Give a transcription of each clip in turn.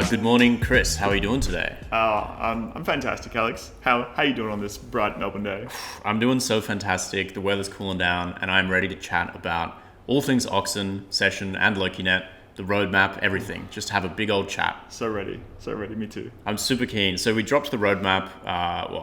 Good morning, Chris. How are you doing today? I'm fantastic, Alex. How you doing on this bright Melbourne day? I'm doing so fantastic. The weather's cooling down, and I'm ready to chat about all things Oxen, Session, and Lokinet, the roadmap, everything. Just have a big old chat. So ready, me too. I'm super keen. So we dropped the roadmap,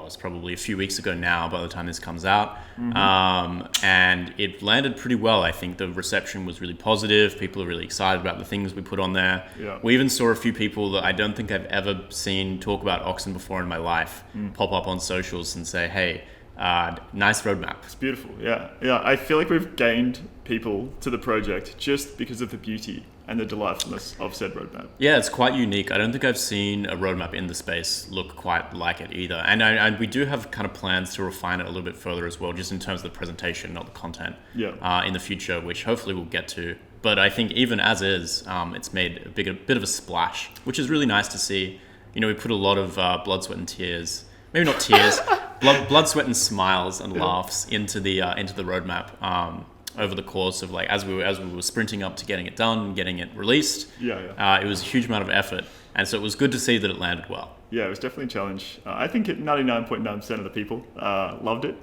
it's probably a few weeks ago now by the time this comes out. And it landed pretty well. I think the reception was really positive. People are really excited about the things we put on there. Yeah. We even saw a few people that I don't think I've ever seen talk about Oxen before in my life pop up on socials and say, hey, nice roadmap. It's beautiful, yeah. I feel like we've gained people to the project just because of the beauty and the delightfulness of said roadmap. Yeah, it's quite unique. I don't think I've seen a roadmap in the space look quite like it either. And we do have kind of plans to refine it a little bit further as well, just in terms of the presentation, not the content, in the future, which hopefully we'll get to. But I think even as is, it's made a bit of a splash, which is really nice to see. You know, we put a lot of blood, sweat, and tears. Maybe not tears, blood, sweat, and smiles and laughs into the roadmap. Over the course of like as we were sprinting up to getting it done, getting it released. It was a huge amount of effort, and so it was good to see that it landed well. Yeah, it was definitely a challenge. I think 99.9% of the people loved it.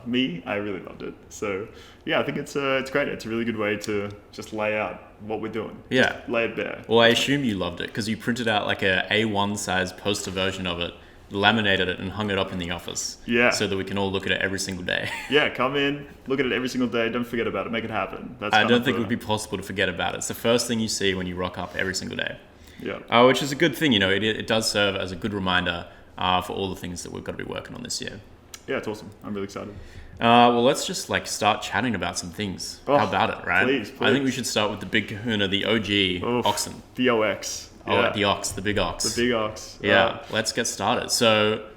Me, I really loved it. So yeah, I think it's great. It's a really good way to just lay out what we're doing. Yeah, just lay it bare. Well, I assume you loved it because you printed out like a A1 size poster version of it, laminated it and hung it up in the office. Yeah. So that we can all look at it every single day. Yeah, come in, look at it every single day. Don't forget about it. Make it happen. I don't think it would be possible to forget about it. It's the first thing you see when you rock up every single day. Yeah. Which is a good thing. You know, it does serve as a good reminder for all the things that we've got to be working on this year. Yeah, it's awesome. I'm really excited. Well, let's just like start chatting about some things. How about it, right? Please. I think we should start with the big kahuna, the OG Oxen. The OX. Yeah. The Ox, the big Ox. The big Ox. Yeah, let's get started. So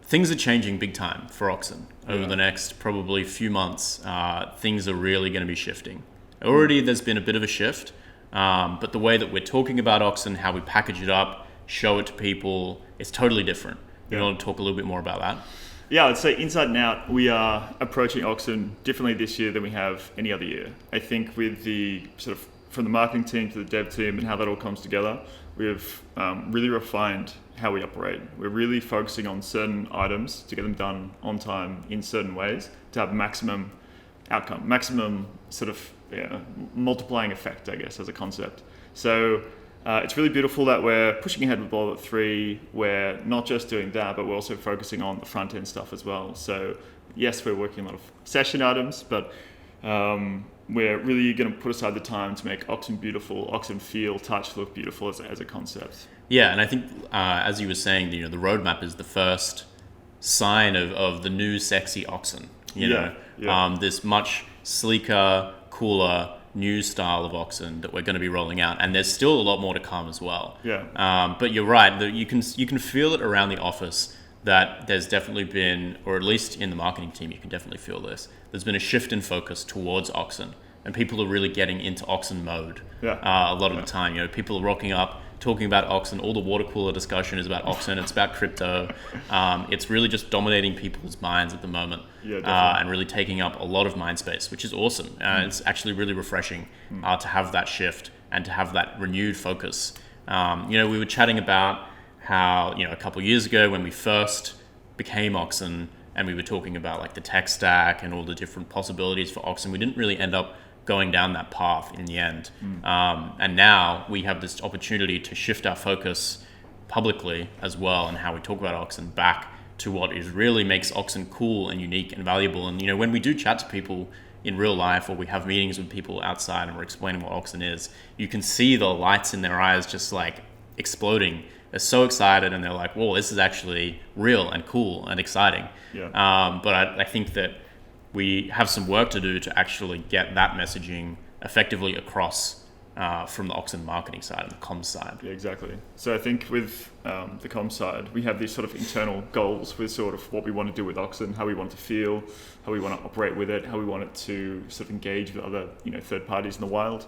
things are changing big time for Oxen over the next probably few months. Things are really going to be shifting. Already there's been a bit of a shift, but the way that we're talking about Oxen, how we package it up, show it to people, it's totally different. You want to talk a little bit more about that? Yeah, I'd say inside and out, we are approaching Oxen differently this year than we have any other year. I think with the sort of from the marketing team to the dev team and how that all comes together, we've really refined how we operate. We're really focusing on certain items to get them done on time in certain ways to have maximum outcome, maximum sort of multiplying effect, I guess, as a concept. So it's really beautiful that we're pushing ahead with Bullet 3. We're not just doing that, but we're also focusing on the front end stuff as well. So yes, we're working a lot of session items, but we're really going to put aside the time to make Oxen beautiful, Oxen feel, touch, look beautiful as a concept. Yeah, and I think as you were saying, you know, the roadmap is the first sign of the new sexy Oxen. This much sleeker, cooler, new style of Oxen that we're going to be rolling out, and there's still a lot more to come as well. But you're right, that you can feel it around the office that there's definitely been, or at least in the marketing team, you can definitely feel this. There's been a shift in focus towards Oxen, and people are really getting into Oxen mode. A lot of the time, you know, people are rocking up, talking about Oxen. All the water cooler discussion is about Oxen. It's about crypto. It's really just dominating people's minds at the moment, and really taking up a lot of mind space, which is awesome. It's actually really refreshing to have that shift and to have that renewed focus. We were chatting about how, you know, a couple of years ago when we first became Oxen and we were talking about like the tech stack and all the different possibilities for Oxen, we didn't really end up going down that path in the end. And now we have this opportunity to shift our focus publicly as well and how we talk about Oxen back to what is really makes Oxen cool and unique and valuable. And, you know, when we do chat to people in real life or we have meetings with people outside and we're explaining what Oxen is, you can see the lights in their eyes just like exploding. They're so excited and they're like, whoa, this is actually real and cool and exciting. But I think that we have some work to do to actually get that messaging effectively across from the Oxen marketing side and the comms side. Yeah, exactly. So I think with the comms side, we have these sort of internal goals with sort of what we want to do with Oxen, how we want it to feel, how we want to operate with it, how we want it to sort of engage with other, you know, third parties in the wild.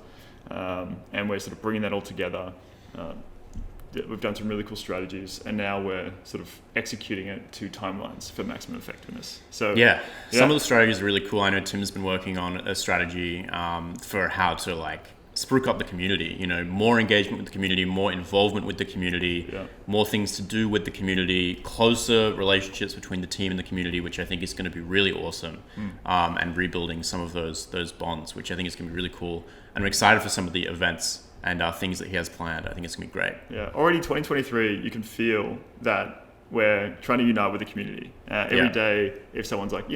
And we're sort of bringing that all together. We've done some really cool strategies, and now we're sort of executing it to timelines for maximum effectiveness. So some of the strategies are really cool. I know Tim's been working on a strategy for how to like spruik up the community, more engagement with the community, more involvement with the community, more things to do with the community, closer relationships between the team and the community, which I think is going to be really awesome, and rebuilding some of those bonds, which I think is going to be really cool. And I'm excited for some of the events and things that he has planned. I think it's going to be great. Yeah, already 2023, you can feel that we're trying to unite with the community. Every day, if someone's like,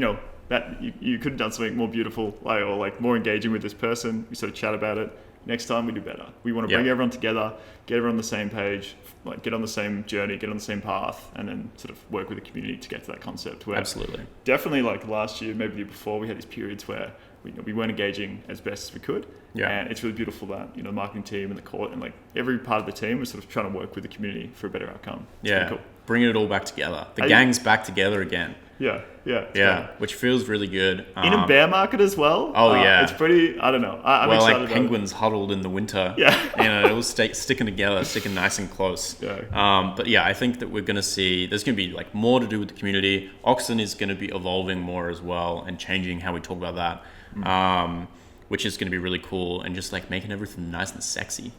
that you could have done something more beautiful, or more engaging with this person, we sort of chat about it. Next time we do better. We want to bring everyone together, get everyone on the same page, get on the same journey, get on the same path, and then sort of work with the community to get to that concept. Where absolutely, definitely last year, maybe the year before, we had these periods where we weren't engaging as best as we could. And it's really beautiful that the marketing team and the court and every part of the team was sort of trying to work with the community for a better outcome. It's really cool. Bringing it all back together. The gang's back together again. Yeah, which feels really good. In a bear market as well. Oh yeah, it's pretty. I don't know. I'm excited. Penguins huddled in the winter. It was sticking together, sticking nice and close. But I think that we're going to see. There's going to be more to do with the community. Oxen is going to be evolving more as well and changing how we talk about that, which is going to be really cool and just making everything nice and sexy.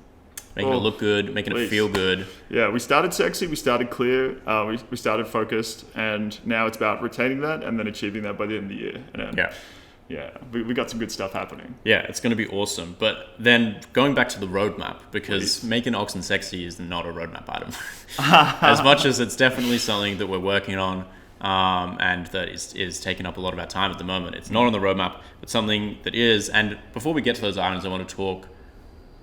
Making it look good, making it feel good. Yeah, we started sexy, we started clear, we started focused, and now it's about retaining that and then achieving that by the end of the year. And we got some good stuff happening. Yeah, it's going to be awesome. But then going back to the roadmap, because making Oxen sexy is not a roadmap item. As much as it's definitely something that we're working on, and that is taking up a lot of our time at the moment. It's not on the roadmap, but something that is. And before we get to those items, I want to talk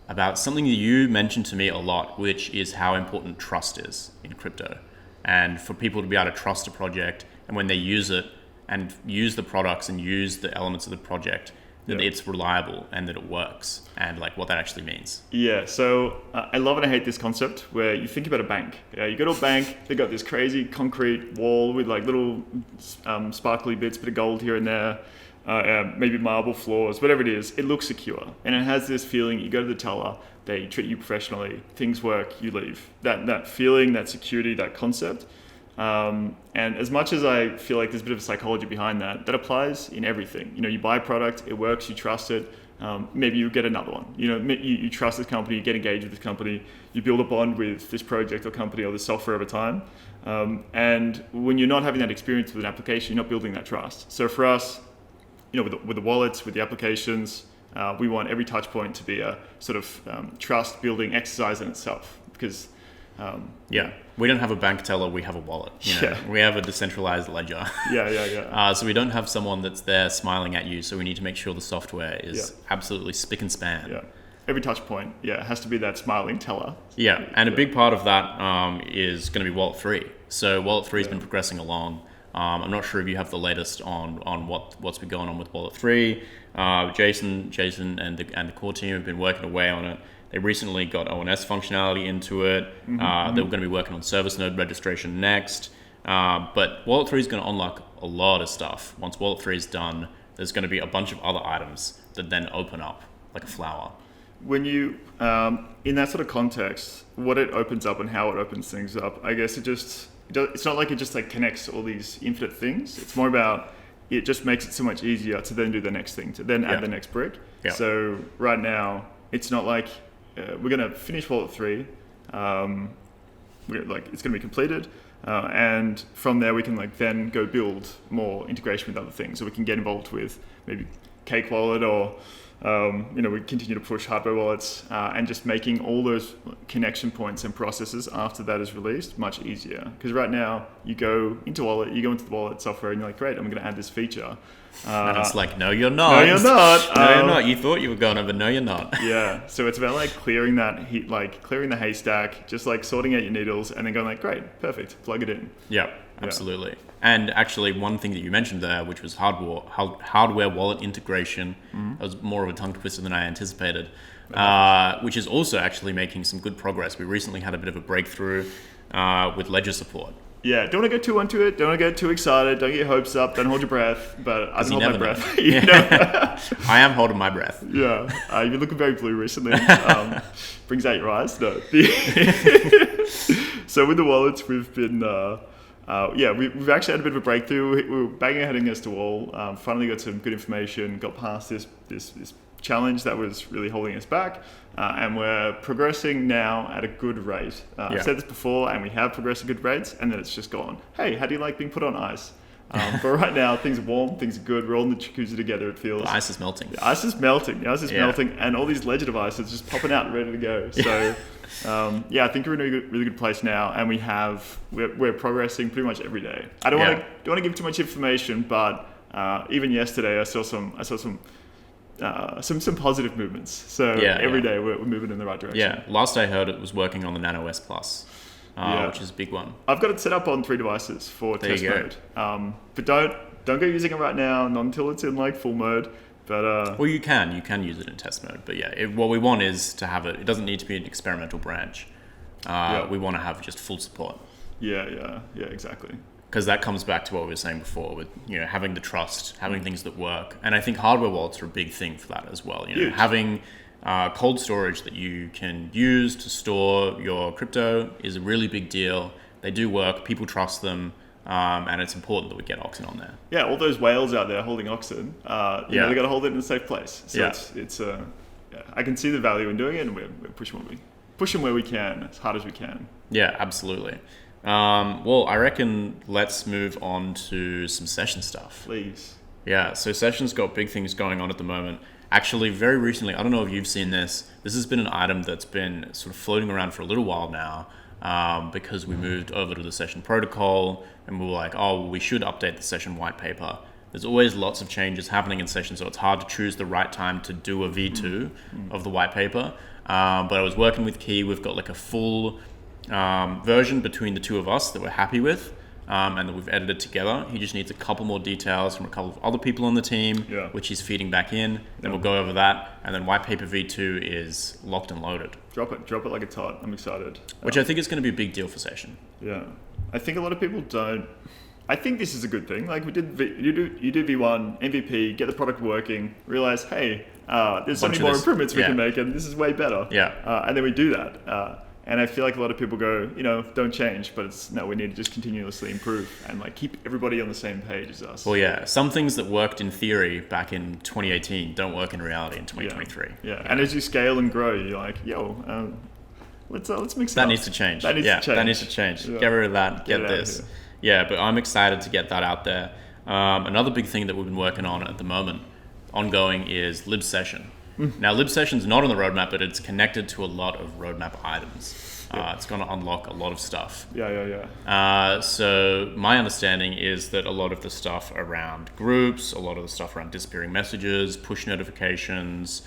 about something that you mentioned to me a lot, which is how important trust is in crypto. And for people to be able to trust a project, and when they use it and use the products and use the elements of the project, that it's reliable and that it works, and what that actually means. Yeah, so I love and I hate this concept where you think about a bank. You go to a bank, they got this crazy concrete wall with little sparkly bits, bit of gold here and there. Maybe marble floors, whatever it is, it looks secure. And it has this feeling, you go to the teller, they treat you professionally, things work, you leave. That feeling, that security, that concept. And as much as I feel like there's a bit of a psychology behind that, that applies in everything. You buy a product, it works, you trust it. Maybe you get another one. You trust this company, you get engaged with this company, you build a bond with this project or company or this software over time. And when you're not having that experience with an application, you're not building that trust. So for us, with the wallets, with the applications, we want every touch point to be a sort of trust building exercise in itself. Because we don't have a bank teller, we have a wallet. We have a decentralized ledger. So we don't have someone that's there smiling at you. So we need to make sure the software is absolutely spick and span. Every touch point, it has to be that smiling teller. And a big part of that is going to be Wallet 3. So Wallet 3 has been progressing along. I'm not sure if you have the latest on what's been going on with Wallet 3. Jason and the core team have been working away on it. They recently got ONS functionality into it. They were going to be working on service node registration next. But Wallet 3 is going to unlock a lot of stuff. Once Wallet 3 is done, there's going to be a bunch of other items that then open up like a flower. When you, in that sort of context, what it opens up and how it opens things up, I guess it's not like it just connects all these infinite things. It's more about it just makes it so much easier to then do the next thing, to then add the next brick. So right now, it's not like we're going to finish Wallet 3. It's going to be completed. And from there, we can then go build more integration with other things. So we can get involved with maybe Cake Wallet or we continue to push hardware wallets and just making all those connection points and processes after that is released much easier. Because right now you go into the wallet software and you're like, great, I'm going to add this feature. And it's no, you're not. No, you're not. No, you're not. You thought you were going to, but no, you're not. So it's about clearing that heat, clearing the haystack, just sorting out your needles and then going great, perfect, plug it in. Yeah, absolutely. And actually, one thing that you mentioned there, which was hardware wallet integration, that was more of a tongue twister than I anticipated, which is also actually making some good progress. We recently had a bit of a breakthrough with Ledger support. Don't want to go too into it. Don't want to get too excited. Don't get your hopes up. Don't hold your breath. But I don't hold my breath. I am holding my breath. You've been looking very blue recently. Brings out your eyes. No. So with the wallets, we've been we've actually had a bit of a breakthrough. We were banging our head against the wall. Finally got some good information. Got past this challenge that was really holding us back, and we're progressing now at a good rate. I've said this before, and we have progressed at good rates, and then it's just gone, hey, how do you like being put on ice? But right now, things are warm, things are good, we're all in the jacuzzi together, it feels. The ice is melting. The ice is melting, and all these legend of ice is just popping out and ready to go. So, I think we're in a really good place now, and we're progressing pretty much every day. I don't want to give too much information, but even yesterday I saw some positive movements. So every day we're moving in the right direction. Yeah, last I heard it was working on the Nano S Plus, which is a big one. I've got it set up on 3 devices for test mode. But don't go using it right now, not until it's in like full mode. But well, you can use it in test mode. But what we want is to have it. It doesn't need to be an experimental branch. We want to have just full support. Yeah, exactly. Because that comes back to what we were saying before with having the trust, having things that work, and I think hardware wallets are a big thing for that as well. Having cold storage that you can use to store your crypto is a really big deal. They do work, people trust them, and it's important that we get Oxen on there. Yeah, all those whales out there holding Oxen, they got to hold it in a safe place. So it's I can see the value in doing it, and we're pushing where we can, as hard as we can. Yeah, absolutely. Well, I reckon let's move on to some session stuff. Please. Yeah, so Session's got big things going on at the moment. Actually, very recently, I don't know if you've seen this, this has been an item that's been sort of floating around for a little while now, because we moved over to the Session protocol, and we were like, we should update the Session white paper. There's always lots of changes happening in Session, so it's hard to choose the right time to do a V2 of the white paper. But I was working with Key, we've got like a full version between the two of us that we're happy with, and that we've edited together. He just needs a couple more details from a couple of other people on the team, which he's feeding back in. Then we'll go over that, and then white paper V2 is locked and loaded. Drop it like it's hot. I'm excited. Which I think is going to be a big deal for Session. Yeah, I think a lot of people don't. I think this is a good thing. Like you do V1 MVP, get the product working, realize, hey, there's so many more improvements we can make, and this is way better. And then we do that. And I feel like a lot of people go, don't change, but we need to just continuously improve and like keep everybody on the same page as us. Well, some things that worked in theory back in 2018 don't work in reality in 2023. Yeah. And as you scale and grow, you're like, let's mix it that up. Needs to change. That needs to change. Get rid of that. Get this. Yeah, but I'm excited to get that out there. Another big thing that we've been working on at the moment, ongoing, is Lib Session. Now, Lib Session's not on the roadmap, but it's connected to a lot of roadmap items. It's going to unlock a lot of stuff. So my understanding is that a lot of the stuff around groups, a lot of the stuff around disappearing messages, push notifications,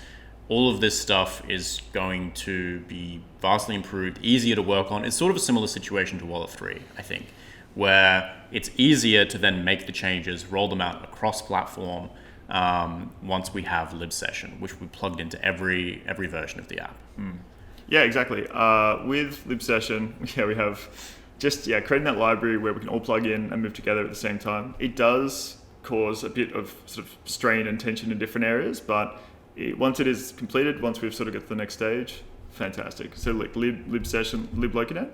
all of this stuff is going to be vastly improved, easier to work on. It's sort of a similar situation to Wallet 3, I think, where it's easier to then make the changes, roll them out across platform, once we have Lib Session, which we plugged into every version of the app. Yeah, exactly. With Lib Session, we have just creating that library where we can all plug in and move together at the same time. It does cause a bit of sort of strain and tension in different areas, but once it is completed, once we've sort of got to the next stage, fantastic. So like Lib Session, Lib Lokinet.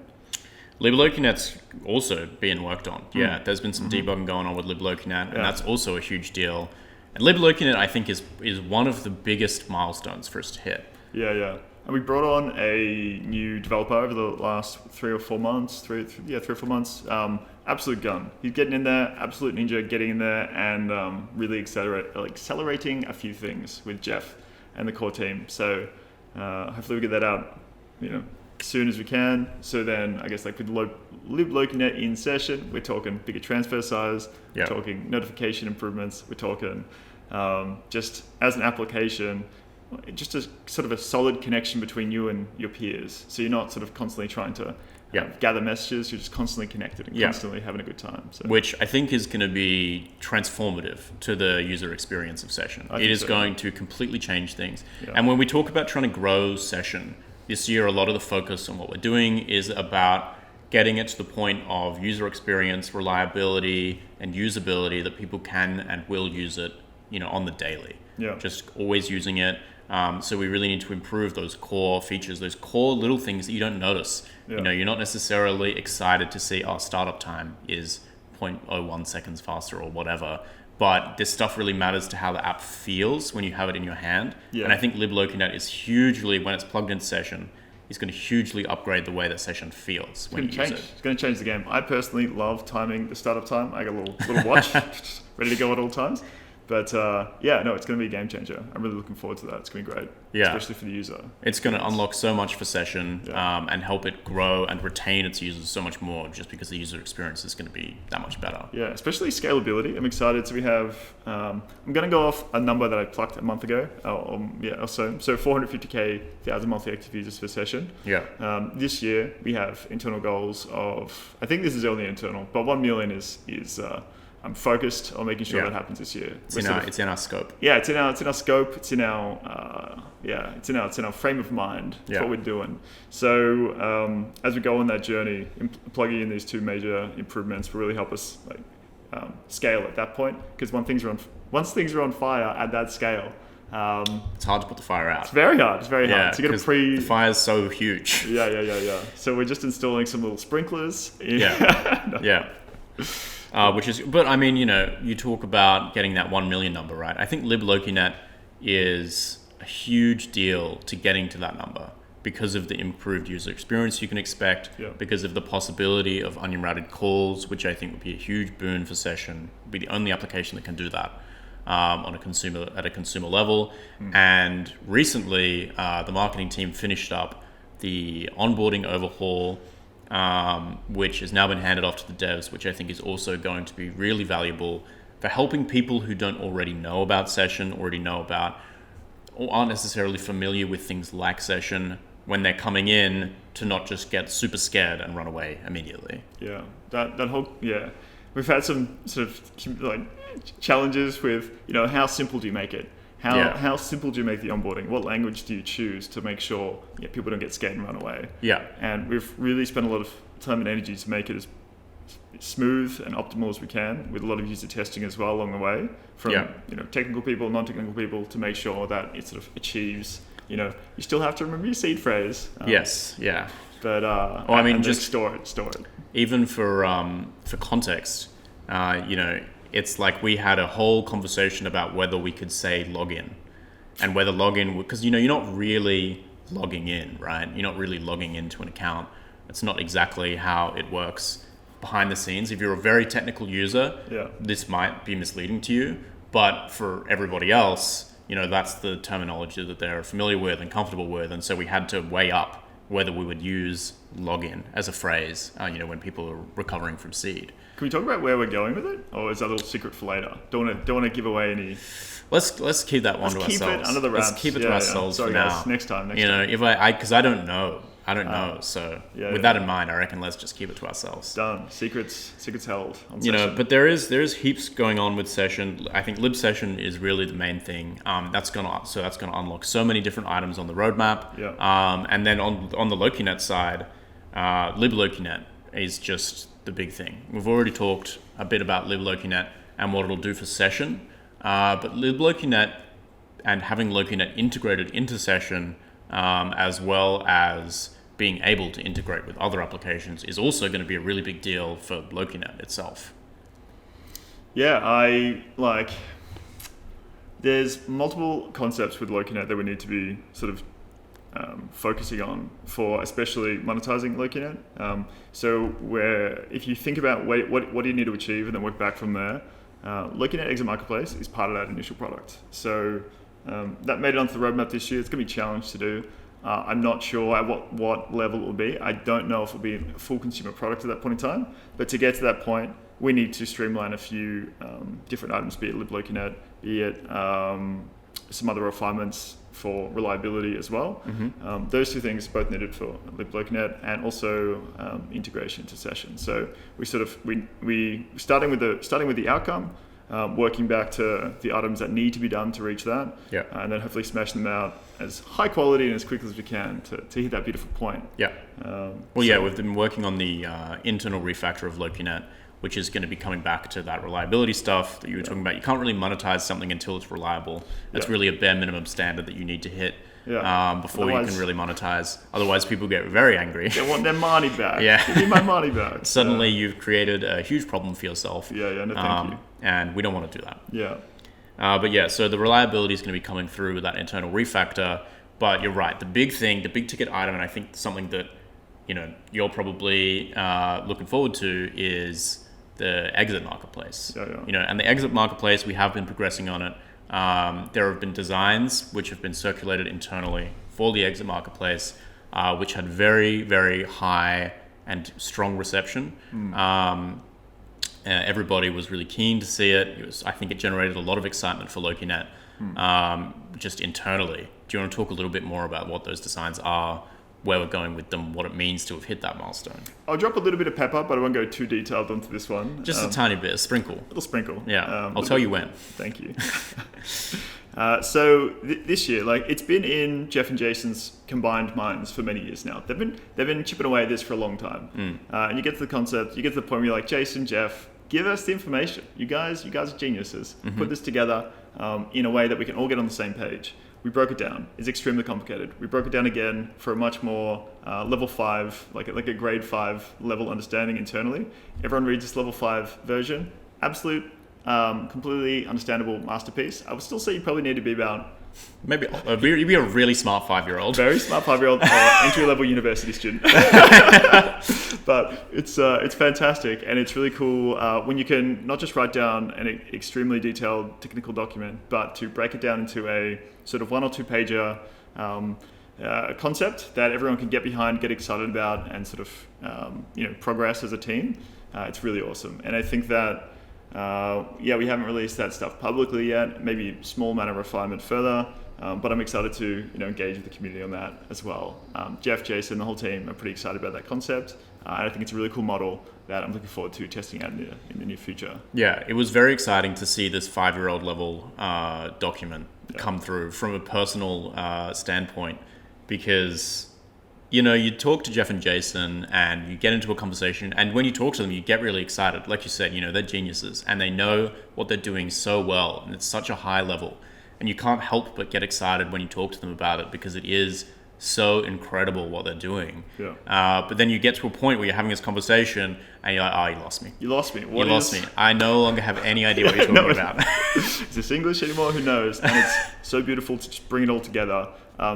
Lib Lokinet's also being worked on. There's been some debugging going on with Lib Lokinet, and that's also a huge deal. And Lib Lokinet, I think, is one of the biggest milestones for us to hit. Yeah. And we brought on a new developer over the last 3 or 4 months. 3 or 4 months. Absolute gun. He's getting in there, absolute ninja, getting in there, and really accelerating a few things with Jeff and the core team. So hopefully we get that out, as soon as we can. So then I guess like with Lib Lokinet in Session, we're talking bigger transfer size, we're talking notification improvements, we're talking just as an application, just a sort of a solid connection between you and your peers. So you're not sort of constantly trying to gather messages, you're just constantly connected and constantly having a good time. So. Which I think is going to be transformative to the user experience of Session. It is going to completely change things. And when we talk about trying to grow Session, this year a lot of the focus on what we're doing is about getting it to the point of user experience, reliability, and usability that people can and will use it, on the daily. just always using it. So we really need to improve those core features, those core little things that you don't notice. You know, you're not necessarily excited to see, startup time is 0.01 seconds faster or whatever. But this stuff really matters to how the app feels when you have it in your hand. And I think liblokinet is hugely, when it's plugged into session, is going to hugely upgrade the way that session feels when you use it. It's going to change the game. I personally love timing the startup time. I got a little watch ready to go at all times. But it's going to be a game changer. I'm really looking forward to that. It's going to be great, especially for the user. It's going to unlock so much for session and help it grow and retain its users so much more, just because the user experience is going to be that much better. Yeah, especially scalability. I'm excited. So we have, I'm going to go off a number that I plucked a month ago, or so. So 1,000 monthly active users per session. Yeah. This year we have internal goals of, I think this is only internal, but 1 million is I'm focused on making sure that happens this year. It's in our scope. Yeah, it's in our scope. It's in our it's in our frame of mind. That's what we're doing. So as we go on that journey, plugging in these two major improvements will really help us scale at that point. Because once things are on fire at that scale, it's hard to put the fire out. It's very hard. So you got to the fire's so huge. Yeah. So we're just installing some little sprinklers. But I mean, you talk about getting that 1 million number, right? I think liblokinet is a huge deal to getting to that number because of the improved user experience you can expect, because of the possibility of onion routed calls, which I think would be a huge boon for session. Would be the only application that can do that at a consumer level. And recently, the marketing team finished up the onboarding overhaul, which has now been handed off to the devs, which I think is also going to be really valuable for helping people who don't already know about session, or aren't necessarily familiar with things like session, when they're coming in, to not just get super scared and run away immediately. Yeah, that whole we've had some sort of challenges with how simple do you make it? How simple do you make the onboarding? What language do you choose to make sure people don't get scared and run away? Yeah. And we've really spent a lot of time and energy to make it as smooth and optimal as we can, with a lot of user testing as well along the way, from technical people, non-technical people, to make sure that it sort of achieves. You still have to remember your seed phrase. Yes. Yeah. But just store it. Even for context, it's like we had a whole conversation about whether we could say login, and whether login, because you're not really logging in, right? You're not really logging into an account. It's not exactly how it works behind the scenes. If you're a very technical user, this might be misleading to you, but for everybody else, that's the terminology that they're familiar with and comfortable with. And so we had to weigh up whether we would use login as a phrase, when people are recovering from seed. Can we talk about where we're going with it, or is that a little secret for later? Don't want to give away any. Let's keep that one to ourselves. Keep it under the wraps. Let's keep it to ourselves for now. Guys, next time. Because I don't know. So with that in mind, I reckon let's just keep it to ourselves. Done. Secrets held on session. But there is heaps going on with session. I think lib session is really the main thing. That's gonna unlock so many different items on the roadmap. And then on the Lokinet side, liblokinet is just the big thing. We've already talked a bit about liblokinet and what it'll do for session, but liblokinet and having Lokinet integrated into session, as well as being able to integrate with other applications, is also going to be a really big deal for Lokinet itself. There's multiple concepts with Lokinet that we need to be sort of focusing on for especially monetizing Lokinet. If you think about what do you need to achieve and then work back from there, Lokinet Exit Marketplace is part of that initial product. So that made it onto the roadmap this year. It's going to be a challenge to do. I'm not sure at what level it will be. I don't know if it'll be a full consumer product at that point in time. But to get to that point, we need to streamline a few different items, be it liblokinet, be it some other refinements for reliability as well. Those two things both needed for liblokinet, and also integration to session. So we starting with the outcome, working back to the items that need to be done to reach that, and then hopefully smash them out as high quality and as quickly as we can to hit that beautiful point. We've been working on the internal refactor of Lokinet, which is going to be coming back to that reliability stuff that you were talking about. You can't really monetize something until it's reliable. That's really a bare minimum standard that you need to hit before you can really monetize. Otherwise, people get very angry. They want their money back. Yeah. Give me my money back. Suddenly, you've created a huge problem for yourself. No, thank you. And we don't want to do that. Yeah. But yeah, so the reliability is going to be coming through with that internal refactor. But you're right. The big thing, the big ticket item, and I think something that you're probably looking forward to is the exit marketplace. And the exit marketplace, we have been progressing on it. There have been designs which have been circulated internally for the exit marketplace, which had very, very high and strong reception. Everybody was really keen to see it. I think it generated a lot of excitement for Lokinet, just internally. Do you want to talk a little bit more about what those designs are, where we're going with them, what it means to have hit that milestone? I'll drop a little bit of pepper, but I won't go too detailed onto this one. Just a tiny bit, a sprinkle. A little sprinkle. Yeah, I'll tell you when. Thank you. So this year, it's been in Jeff and Jason's combined minds for many years now. They've been chipping away at this for a long time. And you get to the concept, you get to the point where you're like, Jason, Jeff, give us the information. You guys are geniuses. Put this together in a way that we can all get on the same page. We broke it down. It's extremely complicated. We broke it down again for a much more level 5, like a grade 5 level understanding internally. Everyone reads this level 5 version. Absolute, completely understandable masterpiece. I would still say you probably need to be about... Maybe you'd be a really smart 5-year-old. Very smart 5-year-old, entry-level university student. But it's fantastic, and it's really cool when you can not just write down an extremely detailed technical document, but to break it down into a sort of 1 or 2 pager concept that everyone can get behind, get excited about, and sort of progress as a team. It's really awesome, and I think that. We haven't released that stuff publicly yet, maybe small amount of refinement further, but I'm excited to engage with the community on that as well. Jeff, Jason, the whole team are pretty excited about that concept, and I think it's a really cool model that I'm looking forward to testing out in the near future. Yeah, it was very exciting to see this 5-year-old level document come through from a personal standpoint, because you talk to Jeff and Jason and you get into a conversation, and when you talk to them, you get really excited. Like you said, they're geniuses and they know what they're doing so well, and it's such a high level, and you can't help but get excited when you talk to them about it, because it is so incredible what they're doing. But then you get to a point where you're having this conversation and you're like, oh, you lost me. You lost me. You lost me. I no longer have any idea what you're talking about. Is this English anymore? Who knows? And it's so beautiful to just bring it all together.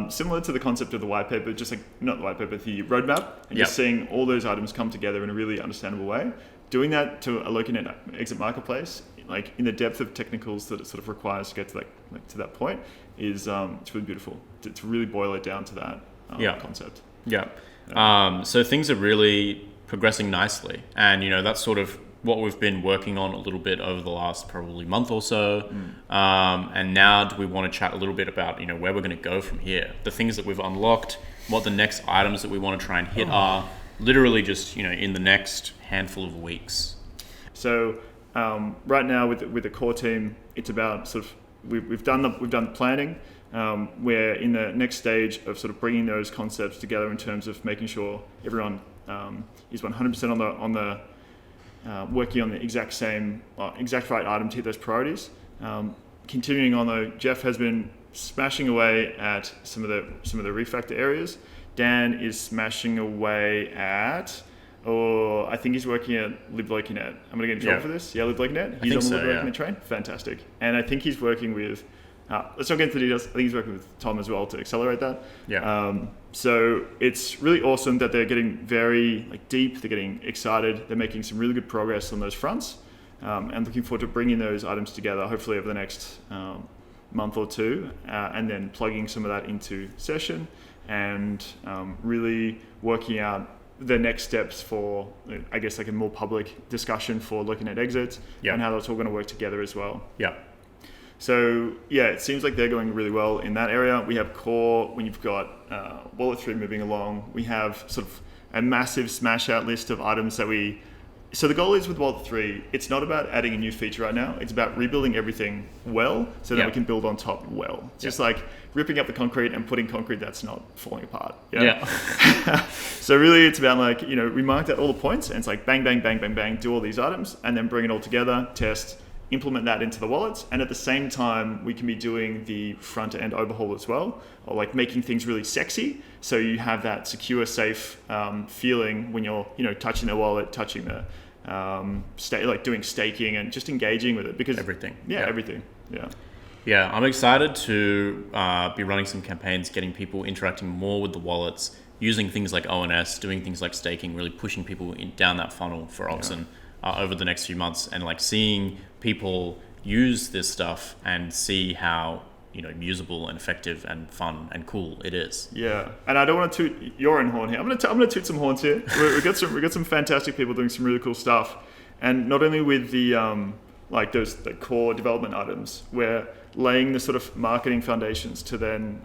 Similar to the concept of the white paper, just not the white paper, the roadmap, and just seeing all those items come together in a really understandable way. Doing that to a Lokinet exit marketplace, in the depth of technicals that it sort of requires to get to that point, is it's really beautiful to really boil it down to that concept. So things are really progressing nicely, and that's sort of what we've been working on a little bit over the last probably month or so. And now do we want to chat a little bit about, where we're going to go from here, the things that we've unlocked, what the next items that we want to try and hit are, literally just, in the next handful of weeks. So right now with the core team, it's about sort of, we've done the planning. We're in the next stage of sort of bringing those concepts together in terms of making sure everyone is 100% on the working on the exact right item to hit those priorities. Continuing on though, Jeff has been smashing away at some of the refactor areas. Dan is smashing away at, I think he's working at Lokinet. I'm going to get in trouble for this. Yeah, Lokinet. He's on the Lokinet train. Fantastic. And I think he's working with, let's not get into the details. I think he's working with Tom as well to accelerate that. So it's really awesome that they're getting very deep. They're getting excited. They're making some really good progress on those fronts, and looking forward to bringing those items together, hopefully over the next month or two, and then plugging some of that into session, and really working out the next steps for, I guess, a more public discussion for looking at exits and how that's all going to work together as well. So it seems like they're going really well in that area. We have core, when you've got Wallet 3 moving along, we have sort of a massive smash out list of items that we So the goal is with Wallet 3, it's not about adding a new feature right now. It's about rebuilding everything well so that we can build on top well. It's just like ripping up the concrete and putting concrete that's not falling apart. So really it's about like, we marked out all the points and it's like bang, bang, bang, bang, bang, do all these items and then bring it all together, test, implement that into the wallets. And at the same time, we can be doing the front end overhaul as well, or like making things really sexy. So you have that secure, safe feeling when you're, touching the wallet, touching the, like doing staking and just engaging with it because everything. Everything. Yeah, I'm excited to be running some campaigns, getting people interacting more with the wallets, using things like ONS, doing things like staking, really pushing people down that funnel for Oxen over the next few months, and like seeing people use this stuff and see how usable and effective and fun and cool it is. Yeah, and I don't want to toot your own horn here. I'm gonna toot some horns here. We've got some fantastic people doing some really cool stuff, and not only with the like those the core development items, we're laying the sort of marketing foundations to then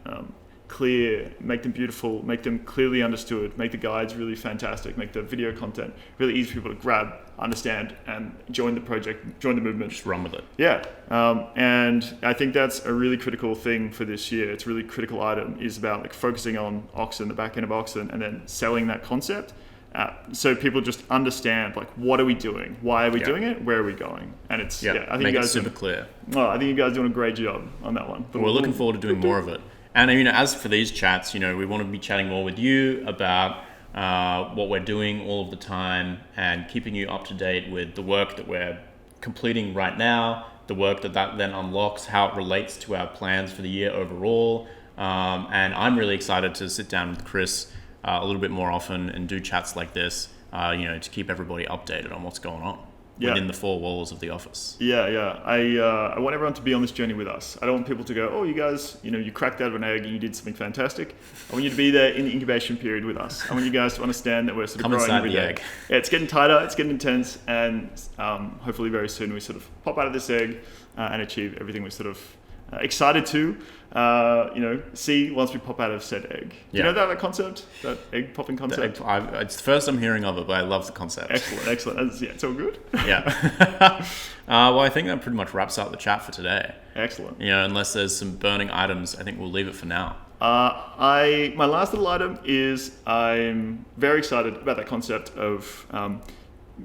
clear, make them beautiful, make them clearly understood, make the guides really fantastic, make the video content really easy for people to grab, understand, and join the project, join the movement. Just run with it. Yeah, and I think that's a really critical thing for this year. It's a really critical item, is about like focusing on Oxen, the back end of Oxen, and then selling that concept. So people just understand like what are we doing, why are we doing it, where are we going, and it's I think make you guys it super clear. Well, I think you guys are doing a great job on that one. But we're looking forward to doing more of it. And as for these chats, we want to be chatting more with you about what we're doing all of the time and keeping you up to date with the work that we're completing right now, the work that then unlocks, how it relates to our plans for the year overall. And I'm really excited to sit down with Chris a little bit more often and do chats like this, to keep everybody updated on what's going on within the four walls of the office. I want everyone to be on this journey with us. I don't want people to go, oh, you guys, you cracked out of an egg and you did something fantastic. I want you to be there in the incubation period with us. I want you guys to understand that we're sort of growing every day. Yeah, it's getting tighter, it's getting intense, and hopefully very soon we sort of pop out of this egg and achieve everything we're sort of excited to see once we pop out of said egg. You know that concept, that egg popping concept? It's the first I'm hearing of it, but I love the concept. Excellent. It's all good. Well, I think that pretty much wraps up the chat for today. Excellent. Unless there's some burning items, I think we'll leave it for now. My last little item is I'm very excited about that concept of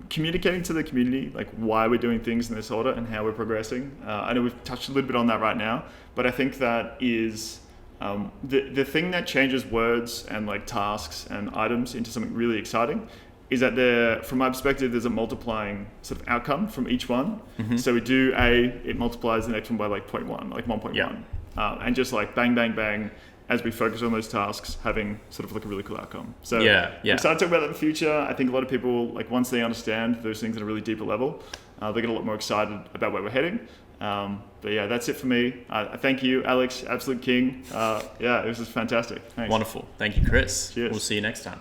communicating to the community like why we're doing things in this order and how we're progressing. I know we've touched a little bit on that right now, but I think that is the thing that changes words and like tasks and items into something really exciting is that from my perspective, there's a multiplying sort of outcome from each one. Mm-hmm. So we do it multiplies the next one by like 0.1, like 1.1. And just like bang, bang, bang, as we focus on those tasks, having sort of like a really cool outcome. So I'm excited to talk about that in the future. I think a lot of people, like once they understand those things at a really deeper level, they get a lot more excited about where we're heading. But yeah, that's it for me. Thank you, Alex, absolute king. It was just fantastic. Thanks. Wonderful. Thank you, Chris. Cheers. We'll see you next time.